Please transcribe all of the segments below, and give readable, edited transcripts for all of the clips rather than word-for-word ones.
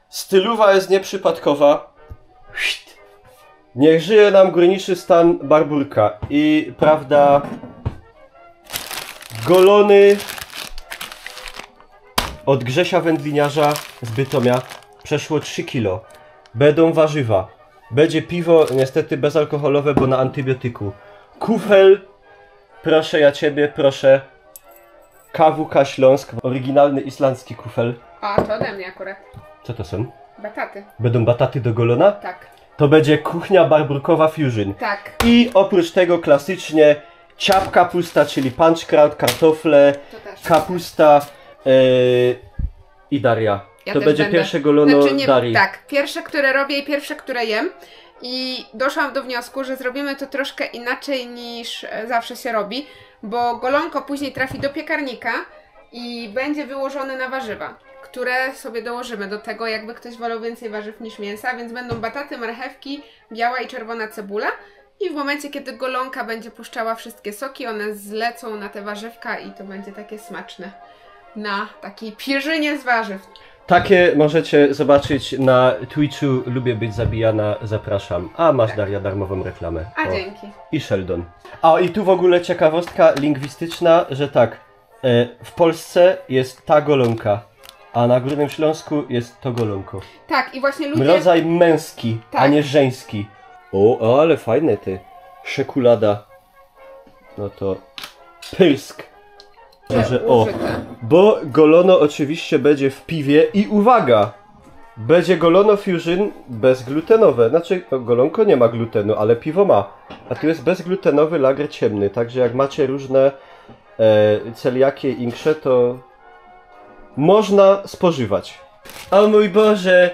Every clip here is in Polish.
Stylowa jest nieprzypadkowa. Niech żyje nam górniczy stan Barbórka. I prawda, golony od Grzesia Wędliniarza z Bytomia przeszło 3 kg. Będą warzywa. Będzie piwo, niestety bezalkoholowe, bo na antybiotyku. Kufel, proszę ja ciebie, proszę. KWK Śląsk, oryginalny islandzki kufel. A, to ode mnie akurat. Co to są? Bataty. Będą bataty do golona? Tak. To będzie kuchnia barbórkowa fusion. Tak. I oprócz tego klasycznie ciap kapusta, czyli punchkraut, kartofle, kapusta i Daria. Ja to będzie będę. pierwsze golono Darii. Tak, pierwsze, które robię i pierwsze, które jem. I doszłam do wniosku, że zrobimy to troszkę inaczej niż zawsze się robi, bo golonko później trafi do piekarnika i będzie wyłożone na warzywa, które sobie dołożymy do tego, jakby ktoś wolał więcej warzyw niż mięsa, więc będą bataty, marchewki, biała i czerwona cebula i w momencie, kiedy golonka będzie puszczała wszystkie soki, one zlecą na te warzywka i to będzie takie smaczne na takiej pierzynie z warzyw. Takie możecie zobaczyć na Twitchu. Lubię być zabijana, zapraszam. A masz, Daria, darmową reklamę. A dzięki. I Sheldon. A i tu w ogóle ciekawostka lingwistyczna, że tak, w Polsce jest ta golonka, a na Górnym Śląsku jest to golonko. Tak, i właśnie ludzie... Rodzaj męski, tak, a nie żeński. O, ale fajne ty. Szekulada. No to pysk. Że, o, bo golono oczywiście będzie w piwie i uwaga! Będzie golono fusion bezglutenowe. Znaczy, no, golonko nie ma glutenu, ale piwo ma. A tu jest bezglutenowy lager ciemny, także jak macie różne celiakie i inkrze, to można spożywać. O mój Boże,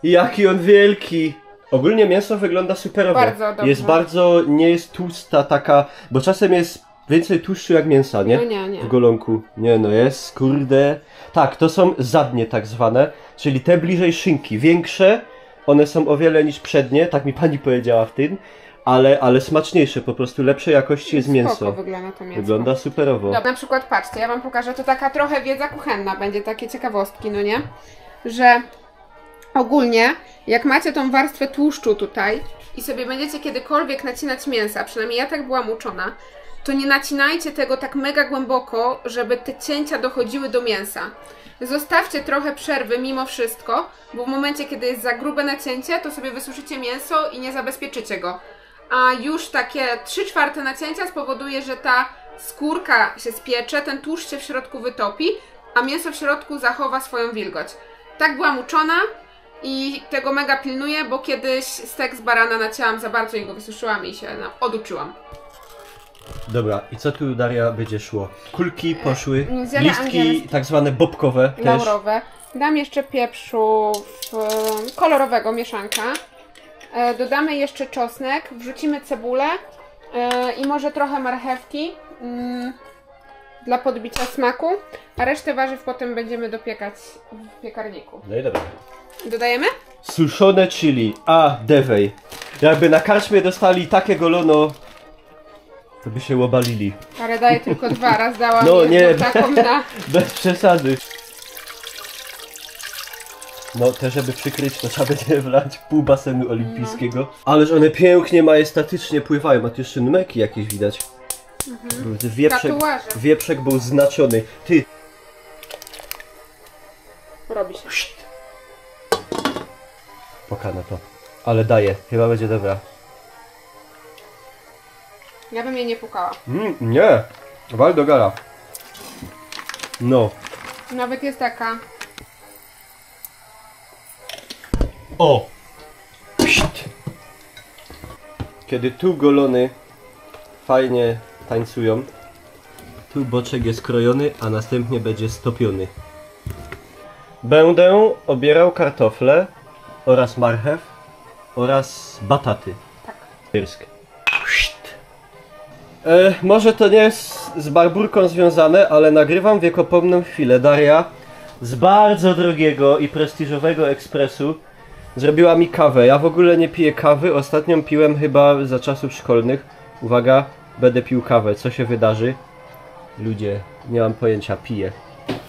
jaki on wielki! Ogólnie mięso wygląda superowo. Bardzo dobrze. Jest bardzo, nie jest tłusta taka, bo czasem jest więcej tłuszczu jak mięsa, nie? No nie. W golonku. Nie no, jest, kurde. Tak, to są zadnie tak zwane, czyli te bliżej szynki. Większe, one są o wiele niż przednie, tak mi pani powiedziała w tym, ale smaczniejsze, po prostu lepszej jakości jest mięso. Wygląda to mięso. Wygląda superowo. Dobra, na przykład patrzcie, ja wam pokażę, to taka trochę wiedza kuchenna, będzie takie ciekawostki, no nie? Że ogólnie, jak macie tą warstwę tłuszczu tutaj i sobie będziecie kiedykolwiek nacinać mięsa, przynajmniej ja tak byłam uczona, to nie nacinajcie tego tak mega głęboko, żeby te cięcia dochodziły do mięsa. Zostawcie trochę przerwy mimo wszystko, bo w momencie, kiedy jest za grube nacięcie, to sobie wysuszycie mięso i nie zabezpieczycie go. A już takie 3/4 nacięcia spowoduje, że ta skórka się spiecze, ten tłuszcz się w środku wytopi, a mięso w środku zachowa swoją wilgoć. Tak byłam uczona i tego mega pilnuję, bo kiedyś stek z barana nacięłam za bardzo i go wysuszyłam i się oduczyłam. Dobra, i co tu, Daria, będzie szło? Kulki poszły, ziele listki angielskie, tak zwane bobkowe też. laurowe. Dam jeszcze pieprzu kolorowego, mieszanka. Dodamy jeszcze czosnek, wrzucimy cebulę i może trochę marchewki dla podbicia smaku, a resztę warzyw potem będziemy dopiekać w piekarniku. No i dobra. Dodajemy? Suszone chili, a dewej. Jakby na karczmie dostali takie golono, to by się łobalili. Ale daję tylko 2, raz dałam No nie, taką na... bez przesady. No, te żeby przykryć, to trzeba będzie wlać pół basenu olimpijskiego. Ależ one pięknie, majestatycznie pływają, a tu jeszcze numerki jakieś widać. Wieprzek był znaczony. Ty! Robi się. Poka na to. Ale daje, chyba będzie dobra. Ja bym jej nie pukała. Nie! Wal do gara. No. Nawet jest taka... O! Pszt. Kiedy tu golony fajnie tańcują, tu boczek jest krojony, a następnie będzie stopiony. Będę obierał kartofle oraz marchew oraz bataty. Tak. Pyrsk. Może to nie jest z Barbórką związane, ale nagrywam wiekopomną chwilę. Daria z bardzo drogiego i prestiżowego ekspresu zrobiła mi kawę. Ja w ogóle nie piję kawy. Ostatnią piłem chyba za czasów szkolnych. Uwaga, będę pił kawę. Co się wydarzy? Ludzie, nie mam pojęcia, piję.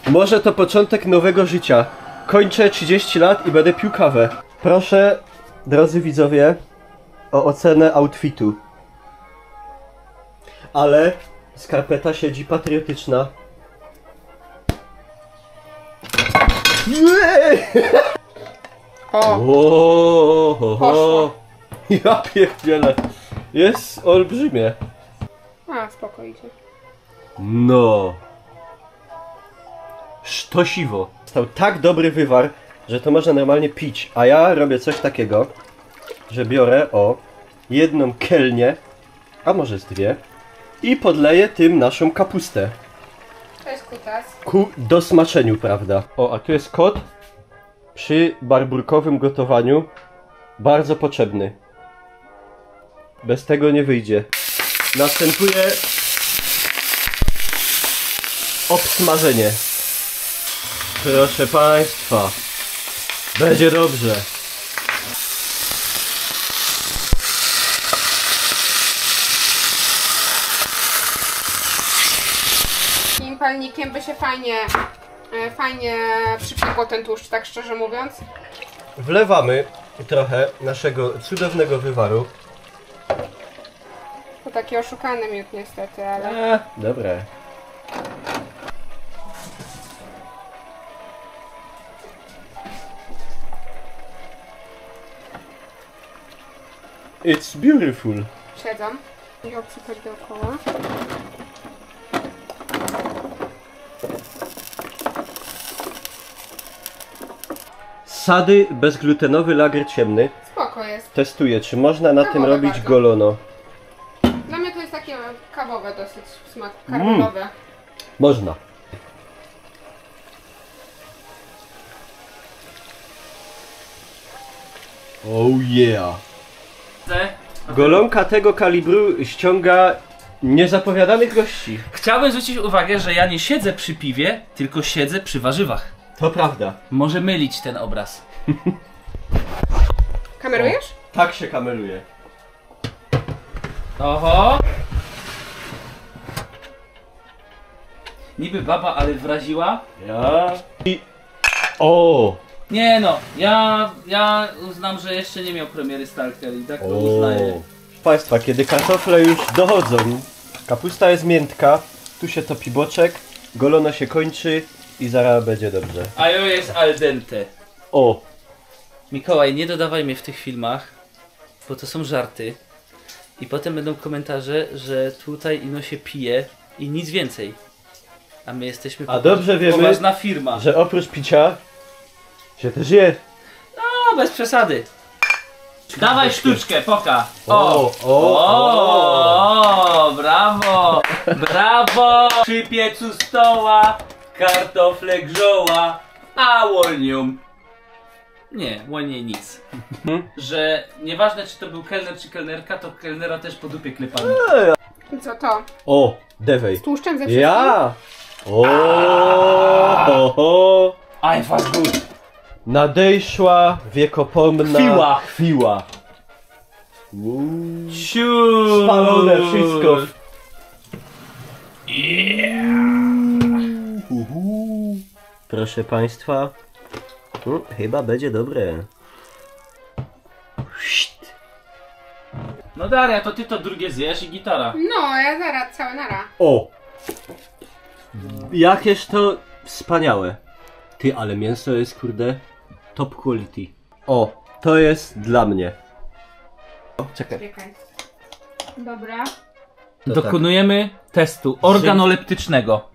Może to początek nowego życia. kończę 30 lat i będę pił kawę. Proszę, drodzy widzowie, o ocenę outfitu. Ale skarpeta siedzi patriotyczna. O! Poszło. Ja pierdzielę. Jest olbrzymie. A, spokojnie. No. Sztosiwo. Stał tak dobry wywar, że to można normalnie pić. A ja robię coś takiego, że biorę jedną kelnię, a może z dwie, i podleję tym naszą kapustę. Cześć, kutas. Ku dosmaczeniu, prawda? A tu jest kod przy barburkowym gotowaniu. Bardzo potrzebny. Bez tego nie wyjdzie. Następuje obsmażenie. Proszę Państwa, będzie dobrze. Takim palnikiem by się fajnie przypiekło ten tłuszcz, tak szczerze mówiąc. Wlewamy trochę naszego cudownego wywaru. To taki oszukany miód niestety, ale... Dobre. It's beautiful. Siedzą i obsypać dookoła. Sady bezglutenowy lager ciemny. Spoko jest. Testuję, czy można na tym Kawowe robić bardzo. golono. Dla mnie to jest takie kawowe dosyć, smak karmelowy. Można. Oh yeah. Golonka tego kalibru ściąga niezapowiadanych gości. Chciałbym zwrócić uwagę, że ja nie siedzę przy piwie, tylko siedzę przy warzywach. To prawda. Może mylić ten obraz. Kamerujesz? Tak się kameruje. Oho! Niby baba, ale wraziła. Ja. I... O! Nie no, ja uznam, że jeszcze nie miał premiery Stalker i tak to uznaję. Państwa, kiedy kartofle już dochodzą, kapusta jest miętka, tu się topi boczek, golono się kończy i zaraz będzie dobrze. A jo jest al dente. O! Mikołaj, nie dodawaj mnie w tych filmach, bo to są żarty. I potem będą komentarze, że tutaj ino się pije i nic więcej. A my jesteśmy dobrze wiemy, poważna firma. że oprócz picia się też je. No, bez przesady. Dawaj sztuczkę, poka. Brawo, brawo. Przy piecu stoła, kartofle grzoła, a łonią. Nie, łonie nic. Że nieważne czy to był kelner czy kelnerka, to kelnera też po dupie klepamy. I co to? O! Dewej. Z tłuszczem ze wszystkim? Ja! O! I fast good. Nadejszła wiekopomna chwila. Ciu. Spalone wszystko. Proszę Państwa, chyba będzie dobre. No Daria, to ty to drugie zjesz i gitara. No, ja zaraz całe nara. O! Jakież to wspaniałe. Ty, ale mięso jest kurde top quality. O, to jest dla mnie. Czekaj. Czekaj. Dobra. Dokonujemy testu organoleptycznego.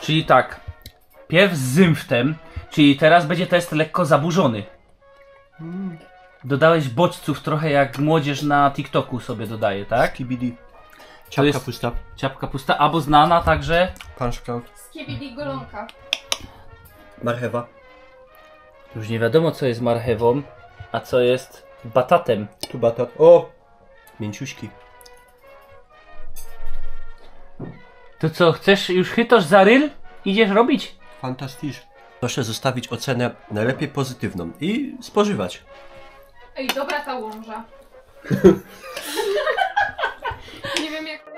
Czyli tak, pierw z zymftem, czyli teraz będzie test lekko zaburzony. Dodałeś bodźców trochę jak młodzież na TikToku sobie dodaje, tak? Skibidi. To Ciapka jest pusta. ciapka pusta, albo znana także Punch Skibidi golonka. Marchewa. już nie wiadomo co jest marchewą, a co jest batatem. Tu batat. O! Mięciuśki. To co, chcesz już chytosz za ryl? Idziesz robić? Fantastycznie. Proszę zostawić ocenę najlepiej pozytywną i spożywać. Ej, dobra ta łąża. Nie wiem jak...